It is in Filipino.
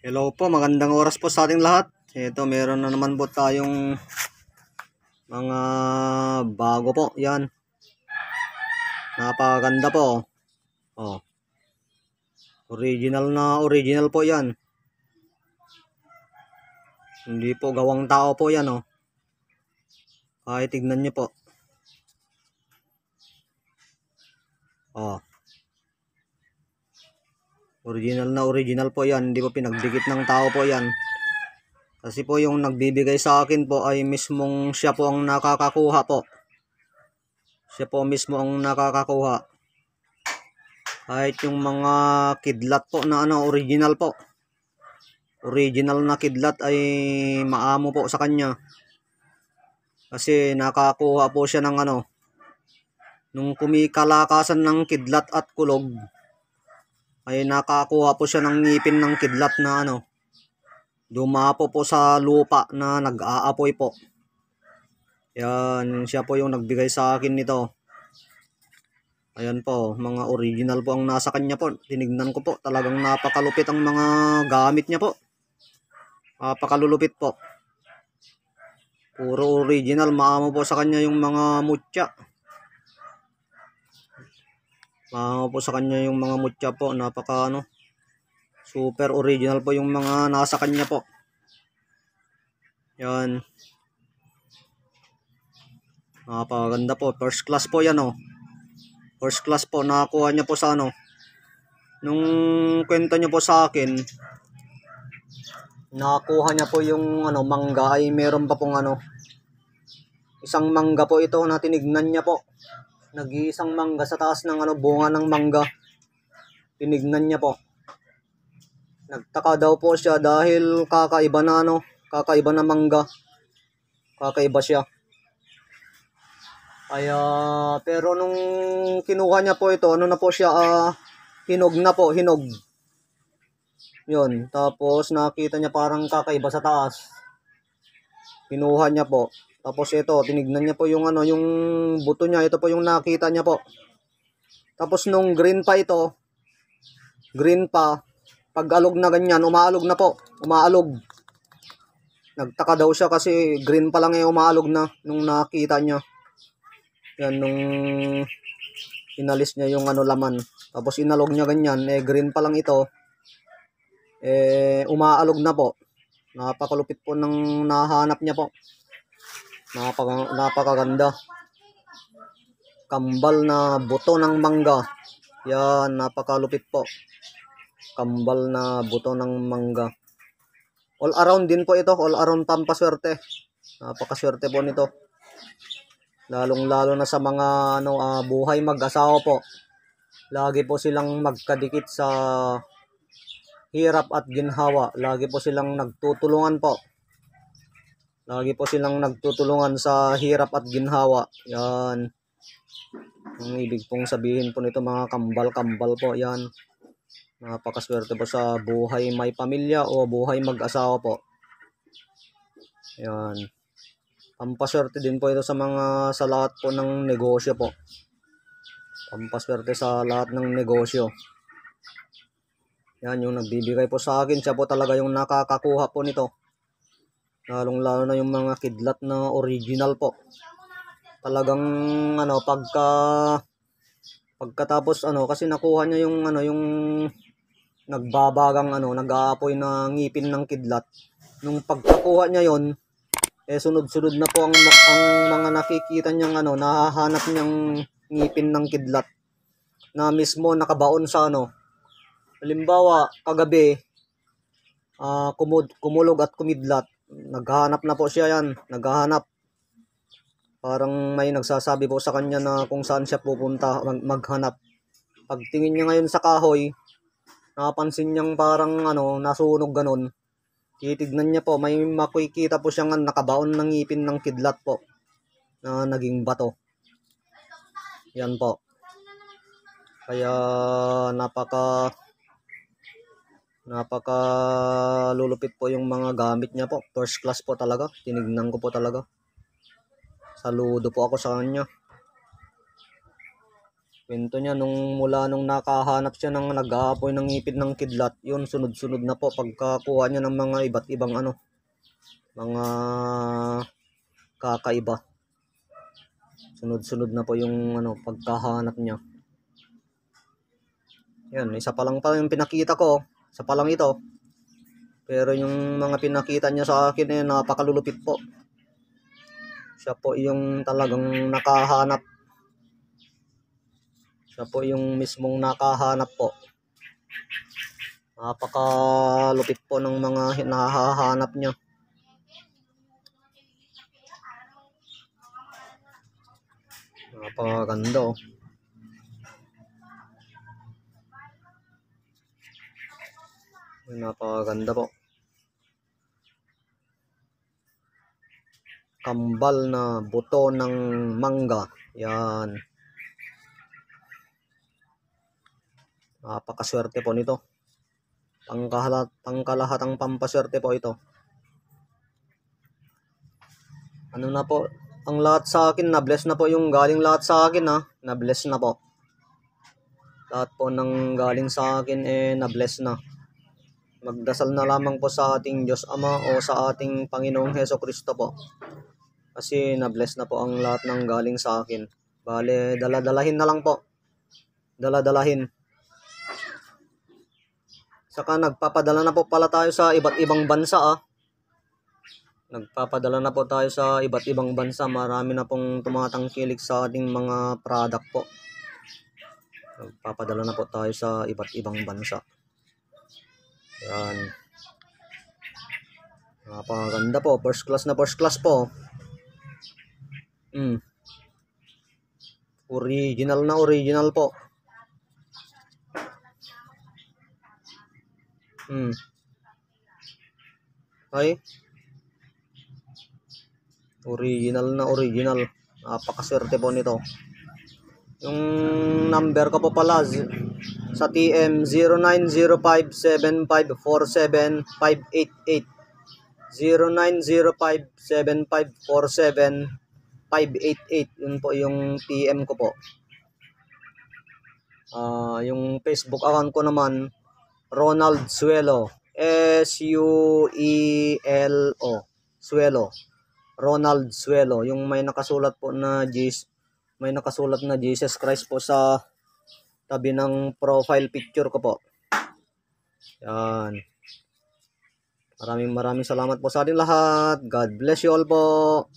Hello po, magandang oras po sa ating lahat. Ito, meron na naman po tayong mga bago po. Yan. Napakaganda po. Oh. Original po yan. Hindi po gawang tao po yan, oh. Kahit tignan nyo po. Oh. Original po yan. Hindi po pinagdikit ng tao po yan. Kasi po yung nagbibigay sa akin po ay mismong siya po ang nakakakuha po. Siya po mismo ang nakakakuha. Kahit yung mga kidlat po na original po. Original na kidlat ay maamo po sa kanya. Kasi nakakuha po siya ng nung kumikalakasan ng kidlat at kulog, ay nakakuha po siya ng ngipin ng kidlat na dumapo po sa lupa na nag-aapoy po. Yan, siya po yung nagbigay sa akin nito. Ayan po, mga original po ang nasa kanya po. Tinignan ko po, talagang napakalupit ang mga gamit niya po. Napakalulupit po. Puro original, maamo po sa kanya yung mga mutya. Maamo po sa kanya yung mga mutya po, napaka super original po yung mga nasa kanya po. Yan. Napakaganda po, first class po yan, oh. First class po, nakakuha niya po sa nung kwento niya po sa akin, nakakuha niya po yung mangga, ay meron pa pong isang mangga po ito na tinignan niya po. Nag-iisang mangga sa taas ng bunga ng mangga. Tinignan niya po. Nagtaka daw po siya dahil kakaiba na kakaiba na mangga. Kakaiba siya. Kaya pero nung kinuha niya po ito, na po siya, hinog na po, hinog. Yun, tapos nakita niya parang kakaiba sa taas. Kinuha niya po. Tapos ito, tinignan niya po yung yung buto niya, ito po yung nakita niya po. Tapos nung green pa ito, green pa, pag alog na ganyan, umaalog na po, umaalog. Nagtaka daw siya kasi green pa lang umaalog na nung nakita niya. Yan, nung inalis niya yung laman. Tapos inalog niya ganyan, green pa lang ito. Umaalog na po. Napakalupit po ng nahanap niya po. Napakaganda. Kambal na buto ng mangga. Yan, napakalupit po. Kambal na buto ng mangga. All around din po ito, all around pampaswerte. Napakaswerte po nito. Lalong-lalo na sa mga buhay mag-asawa po. Lagi po silang magkadikit sa hirap at ginhawa. Lagi po silang nagtutulungan po. Lagi po silang nagtutulungan sa hirap at ginhawa. Yan. Ang ibig pong sabihin po nito, mga kambal-kambal po. Yan. Napakaswerte po sa buhay may pamilya o buhay mag-asawa po. Yan. Pampaswerte din po ito sa lahat po ng negosyo po. Pampaswerte sa lahat ng negosyo. Yan, yung nagbibigay po sa akin, siya po talaga yung nakakakuha po nito. Lalong-lalo na yung mga kidlat na original po. Talagang pagkatapos kasi nakuha niya yung yung nagbabagang nag-aapoy na ngipin ng kidlat. Nung pagkakuha niya yon, sunod-sunod na po ang mga nakikita niyang nahahanap niyang ngipin ng kidlat na mismo nakabaon sa halimbawa kagabi, kumulog at kumidlat, naghahanap na po siya yan, naghahanap. Parang may nagsasabi po sa kanya na kung saan siya pupunta maghanap. Pagtingin niya ngayon sa kahoy, napansin niyang parang nasunog ganun. Titignan niya po, may makikita po siyang nakabaon ng ngipin ng kidlat po na naging bato. Yan po. Kaya napaka lulupit po yung mga gamit niya po. First class po talaga. Tinignan ko po talaga. Saludo po ako sa kanya. Kwento niya mula nung nakahanap siya ng nag-aapoy ng ngipin ng kidlat, yun sunod-sunod na po pagkakuha niya ng mga iba't ibang mga kakaiba. Sunod-sunod na po yung pagkahanap niya. Yan, isa pa lang yung pinakita ko, isa pa lang ito. Pero yung mga pinakita niya sa akin napakalulupit po. Siya po yung talagang nakahanap. Siya po yung mismong nakahanap po. Napakalupit po ng mga nahahanap niya. Napakaganda oh. Napakaganda po. Kambal na buto ng mangga. Yan. Napakaswerte po nito. Pangkalahatang pampaswerte po ito. Ano na po, ang lahat sa akin, na-bless na po yung galing lahat sa akin na-bless na po. Lahat po ng galing sa akin na-bless na. Magdasal na lamang po sa ating Diyos Ama o sa ating Panginoong Hesukristo po. Kasi na-bless na po ang lahat ng galing sa akin. Bale, daladalahin na lang po. Daladalahin. Saka nagpapadala na po pala tayo sa iba't ibang bansa Nagpapadala na po tayo sa iba't ibang bansa. Marami na pong tumatangkilik sa ating mga product po. Nagpapadala na po tayo sa iba't ibang bansa. Yan. Napakaganda po. First class po. Original po. Ay. Original. Napakaswerte po nito. Yung number ko po pala sa TM 090575475588. 090575475588. Yun po yung TM ko po. Yung Facebook account ko naman, Ronald Suelo. SUELO. Suelo. Ronald Suelo. Yung may nakasulat na Jesus Christ po sa tabi ng profile picture ko po. Yan. Maraming salamat po sa ating lahat. God bless you all po.